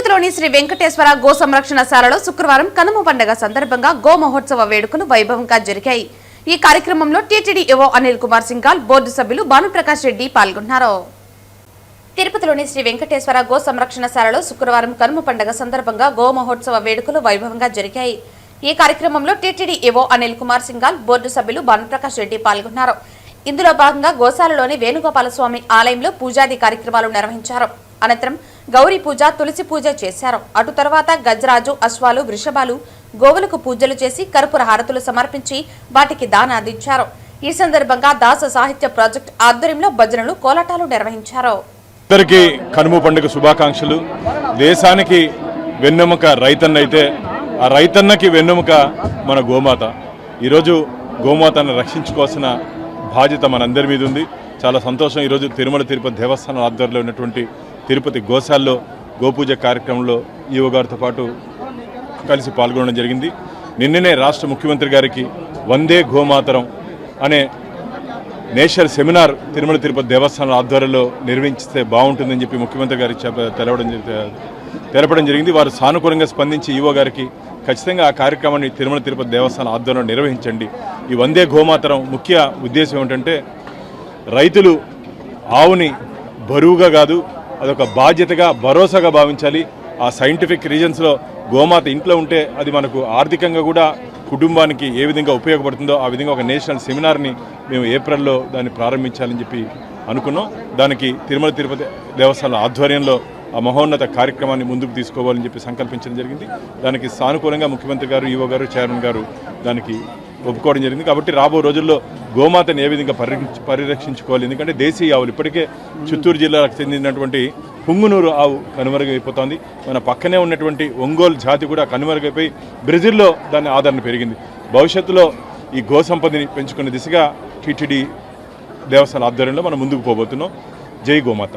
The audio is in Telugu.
తిరుపతిలోని శ్రీ వెంకటేశ్వర గో సంరక్షణశాలలో శుక్రవారం కనుమ పండుగ సందర్భంగా గో మహోత్సవ వేడుకలు వైభవంగా జరిగాయి. ఈ కార్యక్రమంలో TTD EO Anil Kumar Singhal, board సభ్యులు భానుప్రకాష్ రెడ్డి పాల్గొన్నారు. తిరుపతిలోని శ్రీ వెంకటేశ్వర గో సంరక్షణశాలలో శుక్రవారం కనుమ పండుగ సందర్భంగా గో మహోత్సవ వేడుకలు వైభవంగా జరిగాయి. ఈ కార్యక్రమంలో TTD EO Anil Kumar Singhal, board సభ్యులు భానుప్రకాష్ రెడ్డి పాల్గొన్నారు. ఇందులో భాగంగా గోశాలలోని వేణుగోపాలస్వామి ఆలయంలో పూజాది కార్యక్రమాలు నిర్వహించారు. అనంతరం గౌరీ పూజ, తులసి పూజ చేశారు. అటు తర్వాత గజరాజు, అశ్వాలు, వృషభాలు, గోవులకు పూజలు చేసి కర్పూర హారతులు సమర్పించి వాటికి దాన అందించారు. ఈ సందర్భంగా దాస సాహిత్య ప్రాజెక్ట్ ఆధ్వర్యంలో భజనలు, కోలాటాలు నిర్వహించారు. అందరికీ కనుమ పండుగ శుభాకాంక్షలు. దేశానికి వెన్నెముక రైతన్న అయితే ఆ రైతన్నకి వెన్నెముక మన గోమాత. ఈరోజు గోమాతను రక్షించుకోవాల్సిన బాధ్యత మనందరి మీద ఉంది. చాలా సంతోషం. ఈరోజు తిరుమల తిరుపతి దేవస్థానం ఆధ్వర్యంలో ఉన్నటువంటి తిరుపతి గోశాలలో గోపూజ కార్యక్రమంలో ఈవో గారితో పాటు కలిసి పాల్గొనడం జరిగింది. నిన్ననే రాష్ట్ర ముఖ్యమంత్రి గారికి వందే గోమాతరం అనే నేషనల్ సెమినార్ తిరుమల తిరుపతి దేవస్థానం ఆధ్వర్యంలో నిర్వహించితే బాగుంటుందని చెప్పి ముఖ్యమంత్రి గారికి తెలపడం జరిగింది. వారు సానుకూలంగా స్పందించి ఈవో గారికి ఖచ్చితంగా ఆ కార్యక్రమాన్ని తిరుమల తిరుపతి దేవస్థానం ఆధ్వర్యంలో నిర్వహించండి. ఈ వందే గోమాతరం ముఖ్య ఉద్దేశం ఏమిటంటే రైతులు ఆవుని బరువుగా కాదు, అదొక బాధ్యతగా, భరోసాగా భావించాలి. ఆ సైంటిఫిక్ రీజన్స్లో గోమాత ఇంట్లో ఉంటే అది మనకు ఆర్థికంగా కూడా కుటుంబానికి ఏ విధంగా ఉపయోగపడుతుందో ఆ విధంగా ఒక నేషనల్ సెమినార్ని మేము ఏప్రిల్లో దాన్ని ప్రారంభించాలని చెప్పి అనుకున్నాం. దానికి తిరుమల తిరుపతి దేవస్థానం ఆధ్వర్యంలో ఆ మహోన్నత కార్యక్రమాన్ని ముందుకు తీసుకోవాలని చెప్పి సంకల్పించడం జరిగింది. దానికి సానుకూలంగా ముఖ్యమంత్రి గారు, ఈవో గారు, చైర్మన్ గారు దానికి ఒప్పుకోవడం జరిగింది. కాబట్టి రాబో రోజుల్లో గోమాతను ఏ విధంగా పరిరక్షించుకోవాలి. ఎందుకంటే దేశీయ ఆవులు ఇప్పటికే చిత్తూరు జిల్లాకు చెందినటువంటి పుంగునూరు ఆవు కనుమరుగైపోతుంది. మన పక్కనే ఉన్నటువంటి ఒంగోలు జాతి కూడా కనుమరుగైపోయి బ్రెజిల్లో దాని ఆదరణ పెరిగింది. భవిష్యత్తులో ఈ గో సంపదని పెంచుకునే దిశగా టీటీడీ దేవస్థానం ఆధ్వర్యంలో మనం ముందుకు పోబోతున్నాం. జై గోమాత.